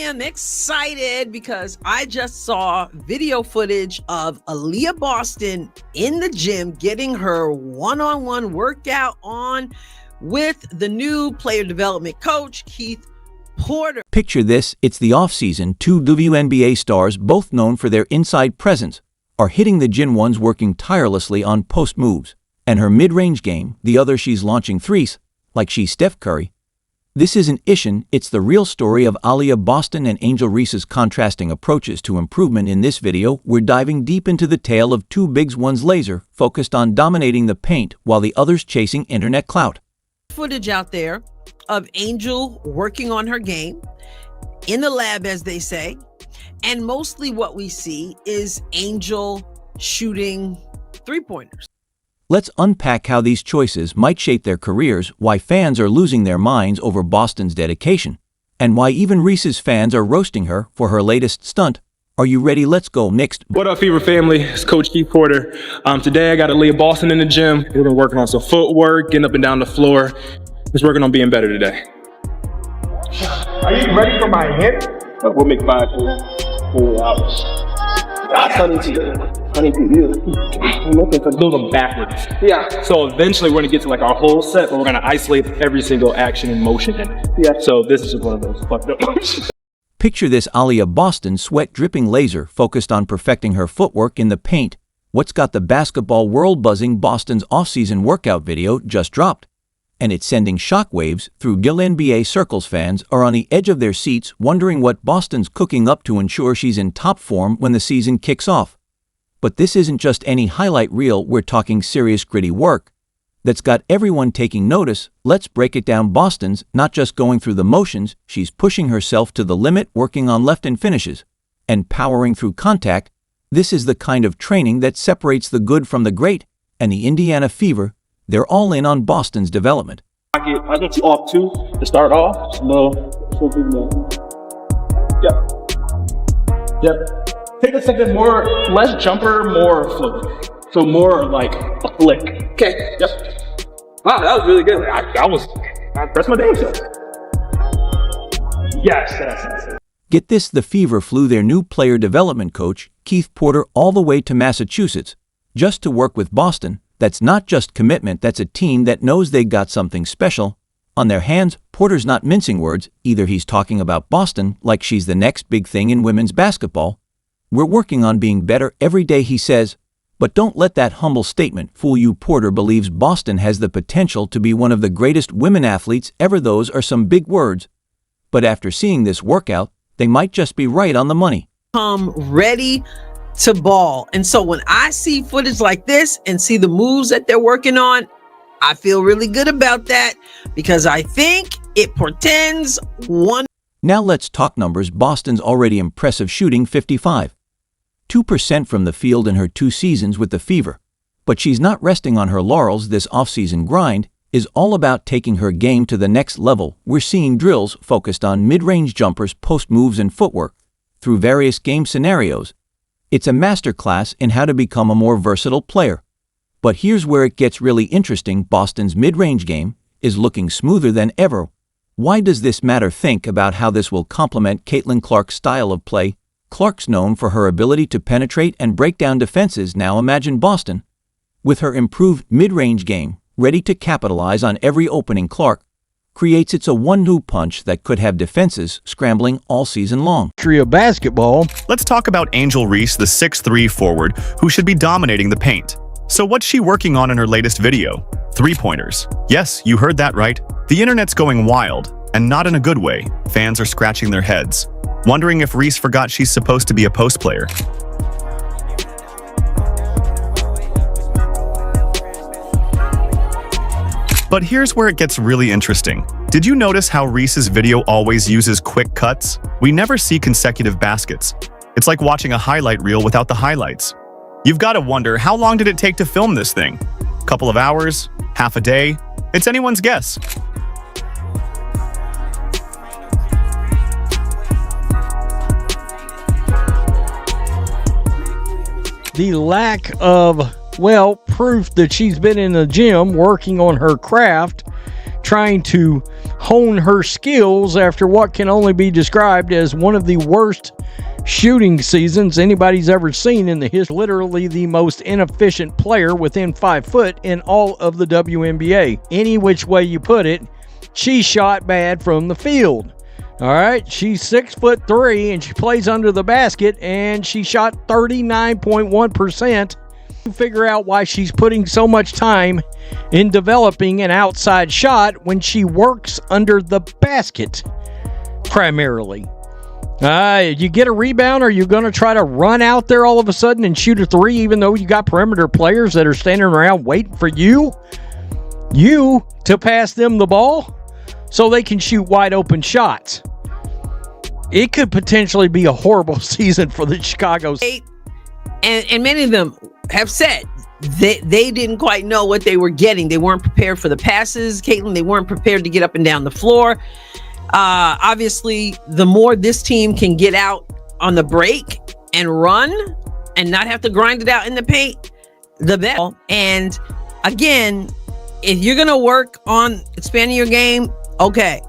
am excited because I just saw video footage of Aliyah Boston in the gym getting her one-on-one workout on with the new player development coach, Keith Porter. Picture this, it's the offseason. Two WNBA stars, both known for their inside presence, are hitting the gym, one's working tirelessly on post moves, and her mid-range game, the other she's launching threes, like she's Steph Curry. This isn't Ishin, it's the real story of Aliyah Boston and Angel Reese's contrasting approaches to improvement. In this video, we're diving deep into the tale of two bigs, one's laser, focused on dominating the paint, while the other's chasing internet clout. Footage out there of Angel working on her game, in the lab as they say, and mostly what we see is Angel shooting three-pointers. Let's unpack how these choices might shape their careers, why fans are losing their minds over Boston's dedication, and why even Reese's fans are roasting her for her latest stunt. Are you ready? Let's go. Next. What up, Fever family? It's Coach Keith Porter. Today I got Aliyah Boston in the gym. We've been working on some footwork, getting up and down the floor. Just working on being better today. Are you ready for my hit? We'll make 5 4 hours. Honey to you. I'm looking for those are backwards. Yeah. So eventually we're gonna get to like our whole set, but we're gonna isolate every single action and motion in it. Yeah. So this is just one of those fucked up motions. Picture this, Aliyah Boston, sweat-dripping laser, focused on perfecting her footwork in the paint. What's got the basketball world buzzing? Boston's off-season workout video just dropped, and it's sending shockwaves through NBA circles. Fans are on the edge of their seats, wondering what Boston's cooking up to ensure she's in top form when the season kicks off. But this isn't just any highlight reel, we're talking serious, gritty work that's got everyone taking notice. Let's break it down. Boston's not just going through the motions, she's pushing herself to the limit, working on left-hand finishes and powering through contact. This is the kind of training that separates the good from the great, and the Indiana Fever, they're all in on Boston's development. I get off 2 to start off. Just a little. Yep. Take a second, less jumper, more flick. So more like a flick. Okay. Yep. Wow, that was really good. That's my day. Yes. Get this, the Fever flew their new player development coach, Keith Porter, all the way to Massachusetts just to work with Boston. That's not just commitment, that's a team that knows they got something special on their hands. Porter's not mincing words either. He's talking about Boston like she's the next big thing in women's basketball. We're working on being better every day, he says. But don't let that humble statement fool you. Porter believes Boston has the potential to be one of the greatest women athletes ever. Those are some big words, but after seeing this workout, they might just be right on the money. Ready to ball. And so when I see footage like this and see the moves that they're working on, I feel really good about that because I think it portends one. Now let's talk numbers. Boston's already impressive, shooting 55.2% from the field in her 2 seasons with the Fever. But she's not resting on her laurels. This offseason grind is all about taking her game to the next level. We're seeing drills focused on mid-range jumpers, post moves, and footwork through various game scenarios. It's a masterclass in how to become a more versatile player. But here's where it gets really interesting. Boston's mid-range game is looking smoother than ever. Why does this matter? Think about how this will complement Caitlin Clark's style of play. Clark's known for her ability to penetrate and break down defenses. Now imagine Boston with her improved mid-range game, ready to capitalize on every opening. Clark creates a one-two punch that could have defenses scrambling all season long. Of basketball. Let's talk about Angel Reese, the 6'3" forward who should be dominating the paint. So what's she working on in her latest video? 3-pointers. Yes, you heard that right. The internet's going wild, and not in a good way. Fans are scratching their heads, wondering if Reese forgot she's supposed to be a post player. But here's where it gets really interesting. Did you notice how Reese's video always uses quick cuts? We never see consecutive baskets. It's like watching a highlight reel without the highlights. You've got to wonder, how long did it take to film this thing? Couple of hours? Half a day? It's anyone's guess. The lack of, proof that she's been in the gym working on her craft, trying to hone her skills after what can only be described as one of the worst shooting seasons anybody's ever seen in the history. Literally the most inefficient player within 5 foot in all of the WNBA. Any which way you put it, she shot bad from the field. All right, she's 6'3" and she plays under the basket, and she shot 39.1%. Figure out why she's putting so much time in developing an outside shot when she works under the basket primarily. You get a rebound, or you're going to try to run out there all of a sudden and shoot a three, even though you got perimeter players that are standing around waiting for you to pass them the ball so they can shoot wide open shots. It could potentially be a horrible season for the Chicago. And many of them have said they didn't quite know what they were getting. They weren't prepared for the passes, Caitlin. They weren't prepared to get up and down the floor. Obviously, the more this team can get out on the break and run and not have to grind it out in the paint, the better. And again, if you're going to work on expanding your game, okay,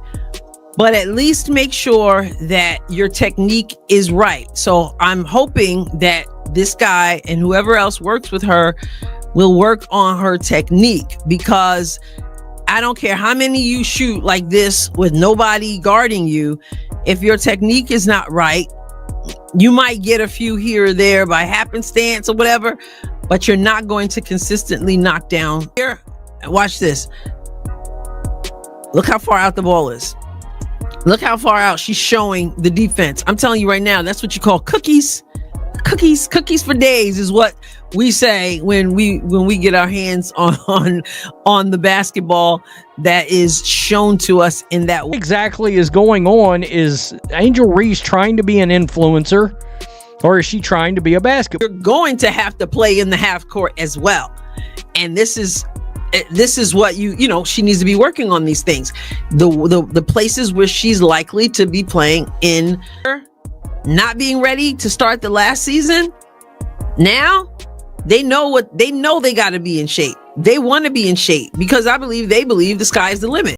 but at least make sure that your technique is right. So I'm hoping that this guy and whoever else works with her will work on her technique, because I don't care how many you shoot like this with nobody guarding you. If your technique is not right, you might get a few here or there by happenstance or whatever, but you're not going to consistently knock down. Here, watch this. Look how far out the ball is. Look how far out she's showing the defense. I'm telling you right now, that's what you call cookies. Cookies for days is what we say when we get our hands on the basketball that is shown to us in that way. Exactly is going on. Is Angel Reese trying to be an influencer, or is she trying to be a basketball? You're going to have to play in the half court as well, and this is what you know she needs to be working on these things. The places where she's likely to be playing in, not being ready to start the last season. Now they know they got to be in shape. They want to be in shape because they believe the sky is the limit.